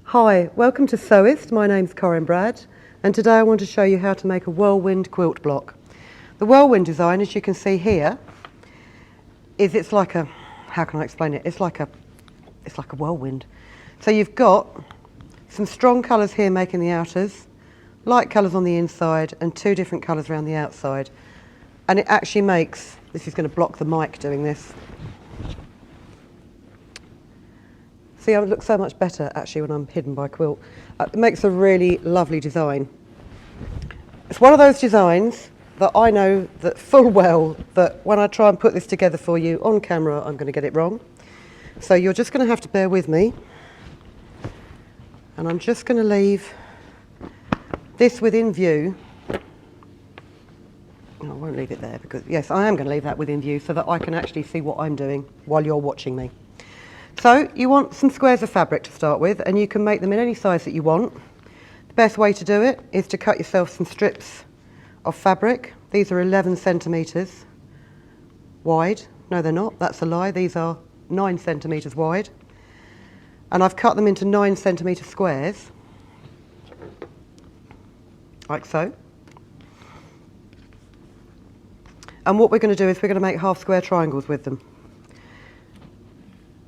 Hi, welcome to Sewist. My name's Corinne Brad, and today I want to show you how to make a Whirlwind quilt block. The Whirlwind design, as you can see here, it's like a, how can I explain it? It's like a whirlwind. So you've got some strong colours here making the outers, light colours on the inside, and two different colours around the outside. And it actually makes, this is going to block the mic doing this. See, it looks so much better actually when I'm hidden by quilt. It makes a really lovely design. It's one of those designs that I know that full well that when I try and put this together for you on camera, I'm going to get it wrong. So you're just going to have to bear with me. And I'm just going to leave this within view. I won't leave it there because, yes, I am going to leave that within view so that I can actually see what I'm doing while you're watching me. So you want some squares of fabric to start with, and you can make them in any size that you want. The best way to do it is to cut yourself some strips of fabric. These are 11 centimetres wide. No, they're not. That's a lie. These are 9 centimetres wide. And I've cut them into 9 centimetre squares, like so. And what we're going to do is we're going to make half square triangles with them.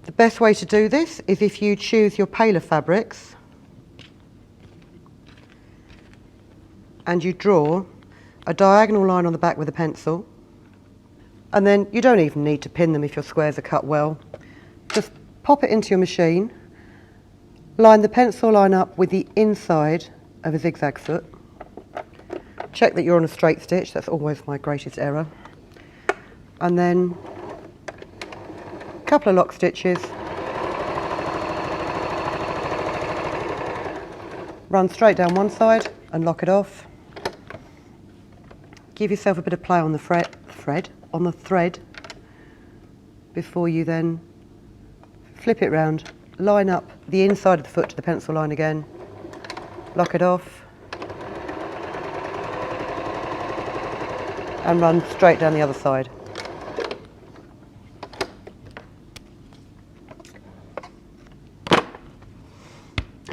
The best way to do this is if you choose your paler fabrics and you draw a diagonal line on the back with a pencil, and then you don't even need to pin them if your squares are cut well. Just pop it into your machine, line the pencil line up with the inside of a zigzag foot. Check that you're on a straight stitch, that's always my greatest error. And then couple of lock stitches, run straight down one side and lock it off. Give yourself a bit of play on the thread before you then flip it round, line up the inside of the foot to the pencil line again, lock it off and run straight down the other side.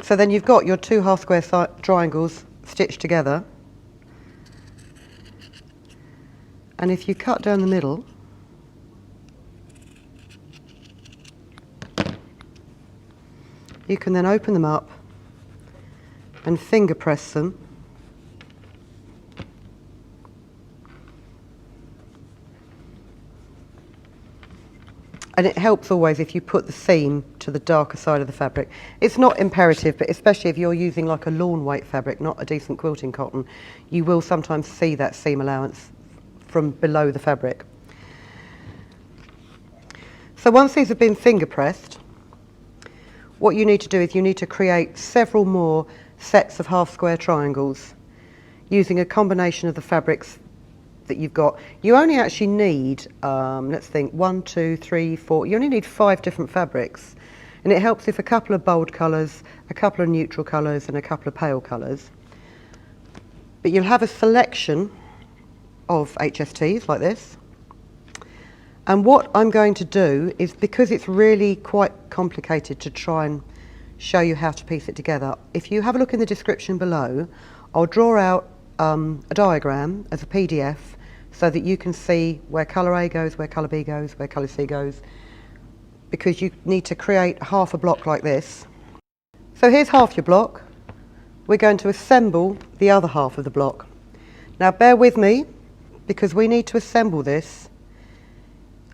So then you've got your two half square triangles stitched together, and if you cut down the middle, you can then open them up and finger press them . And it helps always if you put the seam to the darker side of the fabric. It's not imperative, but especially if you're using like a lawn weight fabric, not a decent quilting cotton, you will sometimes see that seam allowance from below the fabric. So once these have been finger pressed, what you need to do is you need to create several more sets of half square triangles using a combination of the fabrics that you've got. You only actually need, let's think, 1, 2, 3, 4, you only need 5 different fabrics. And it helps if a couple of bold colours, a couple of neutral colours and a couple of pale colours. But you'll have a selection of HSTs like this. And what I'm going to do is, because it's really quite complicated to try and show you how to piece it together, if you have a look in the description below, I'll draw out a diagram as a PDF so that you can see where colour A goes, where colour B goes, where colour C goes, because you need to create half a block like this. So here's half your block. We're going to assemble the other half of the block. Now bear with me, because we need to assemble this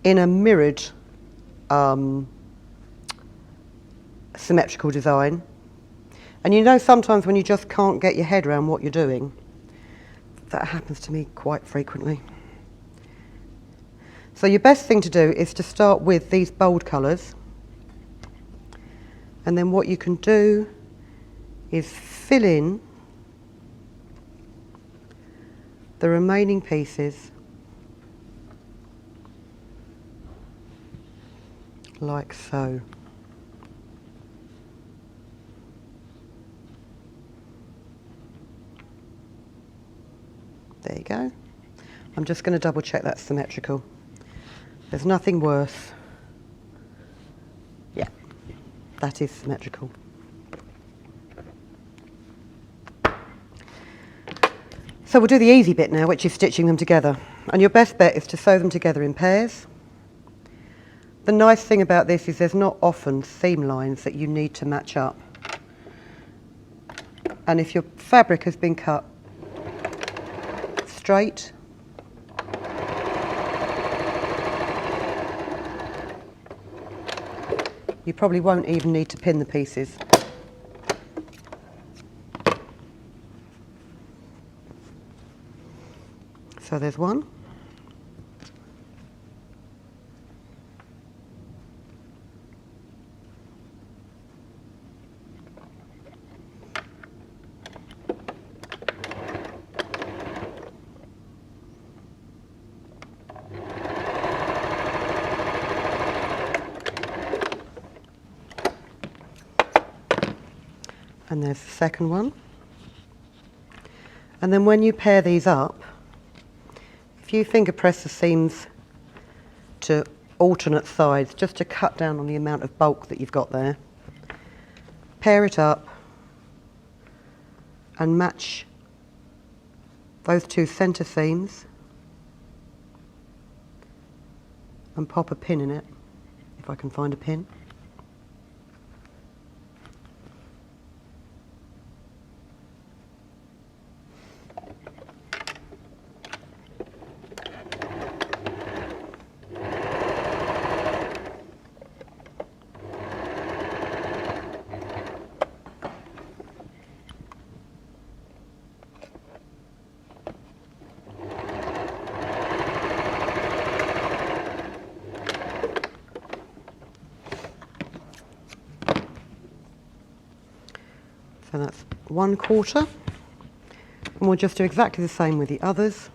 in a mirrored symmetrical design. And you know, sometimes when you just can't get your head around what you're doing, that happens to me quite frequently. So your best thing to do is to start with these bold colours, and then what you can do is fill in the remaining pieces like so. There you go. I'm just going to double check that's symmetrical. There's nothing worse. Yeah, that is symmetrical. So we'll do the easy bit now, which is stitching them together. And your best bet is to sew them together in pairs. The nice thing about this is there's not often seam lines that you need to match up. And if your fabric has been cut straight, you probably won't even need to pin the pieces. So there's one. And there's the second one. And then when you pair these up, if you finger press the seams to alternate sides, just to cut down on the amount of bulk that you've got there, pair it up and match those two centre seams and pop a pin in it, if I can find a pin. So that's 1/4, and we'll just do exactly the same with the others.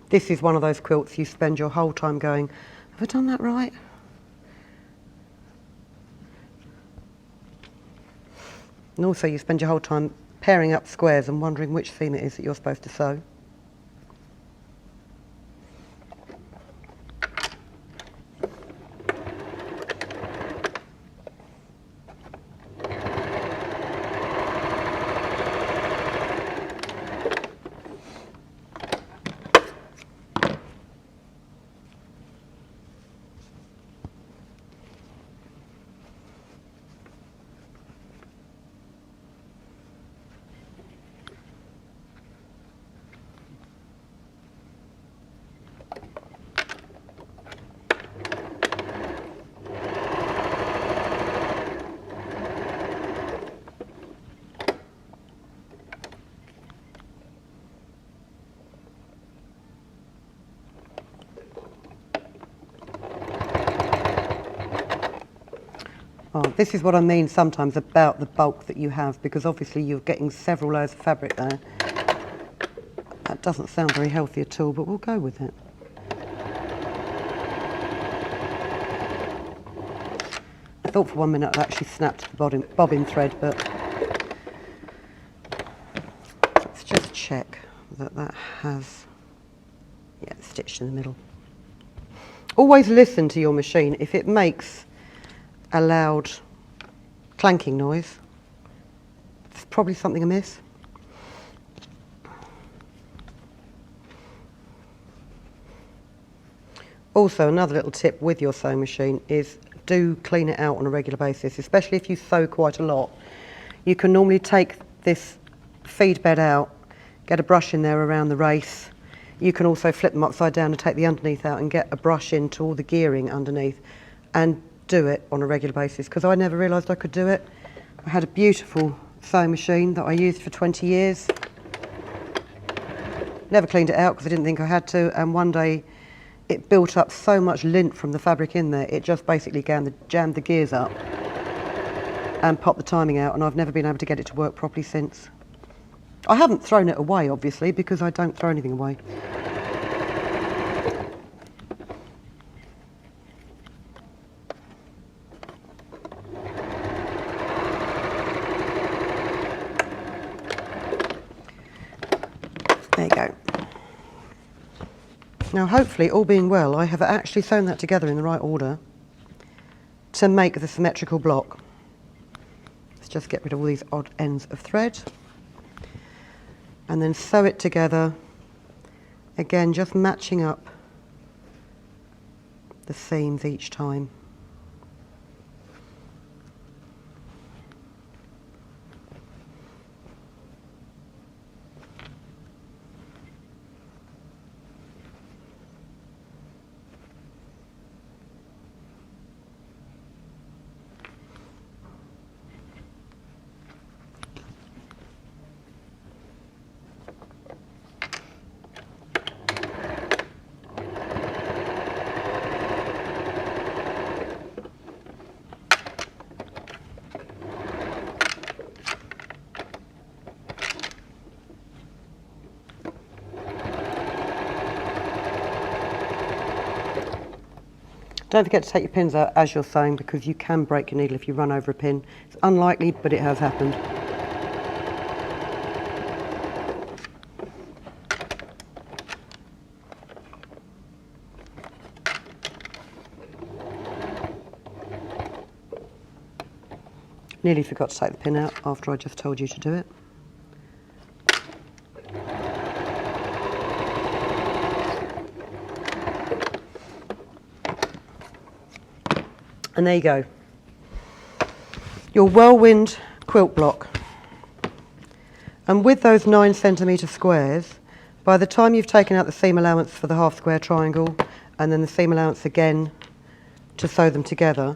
This is one of those quilts you spend your whole time going, have I done that right? And also you spend your whole time pairing up squares and wondering which seam it is that you're supposed to sew. Oh, this is what I mean sometimes about the bulk that you have, because obviously you're getting several layers of fabric there. That doesn't sound very healthy at all, but we'll go with it. I thought for one minute I'd actually snapped the bobbin thread, but let's just check that that has, yeah, it's stitched in the middle. Always listen to your machine. If it makes a loud clanking noise, there's probably something amiss. Also, another little tip with your sewing machine is do clean it out on a regular basis, especially if you sew quite a lot. You can normally take this feed bed out, get a brush in there around the race. You can also flip them upside down and take the underneath out and get a brush into all the gearing underneath and do it on a regular basis, because I never realised I could do it. I had a beautiful sewing machine that I used for 20 years. Never cleaned it out because I didn't think I had to, and one day it built up so much lint from the fabric in there, it just basically jammed the gears up and popped the timing out, and I've never been able to get it to work properly since. I haven't thrown it away, obviously, because I don't throw anything away. Now hopefully, all being well, I have actually sewn that together in the right order to make the symmetrical block. Let's just get rid of all these odd ends of thread and then sew it together, again just matching up the seams each time. Don't forget to take your pins out as you're sewing, because you can break your needle if you run over a pin. It's unlikely, but it has happened. Nearly forgot to take the pin out after I just told you to do it. And there you go, your Whirlwind quilt block. And with those 9cm squares, by the time you've taken out the seam allowance for the half square triangle and then the seam allowance again to sew them together,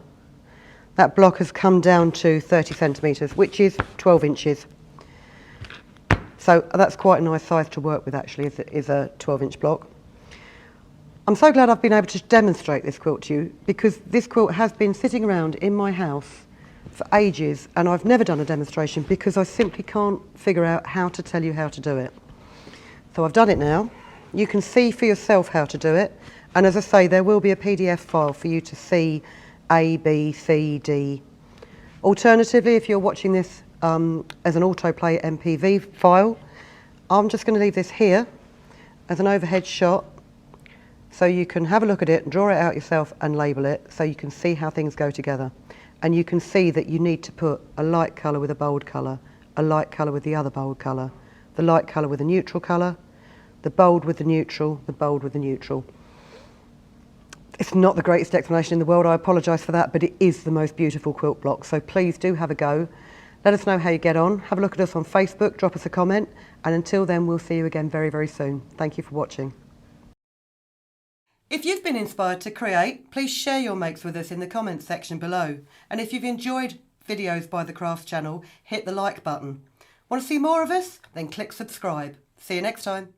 that block has come down to 30cm, which is 12 inches. So that's quite a nice size to work with, actually, is a 12-inch block. I'm so glad I've been able to demonstrate this quilt to you, because this quilt has been sitting around in my house for ages and I've never done a demonstration because I simply can't figure out how to tell you how to do it. So I've done it now. You can see for yourself how to do it, and as I say, there will be a PDF file for you to see A, B, C, D. Alternatively, if you're watching this as an autoplay MPV file, I'm just going to leave this here as an overhead shot, so you can have a look at it, draw it out yourself and label it, so you can see how things go together. And you can see that you need to put a light colour with a bold colour, a light colour with the other bold colour, the light colour with a neutral colour, the bold with the neutral, the bold with the neutral. It's not the greatest explanation in the world, I apologise for that, but it is the most beautiful quilt block, so please do have a go. Let us know how you get on, have a look at us on Facebook, drop us a comment, and until then we'll see you again very, very soon. Thank you for watching. If you've been inspired to create, please share your makes with us in the comments section below. And if you've enjoyed videos by the Crafts channel, hit the like button. Want to see more of us? Then click subscribe. See you next time.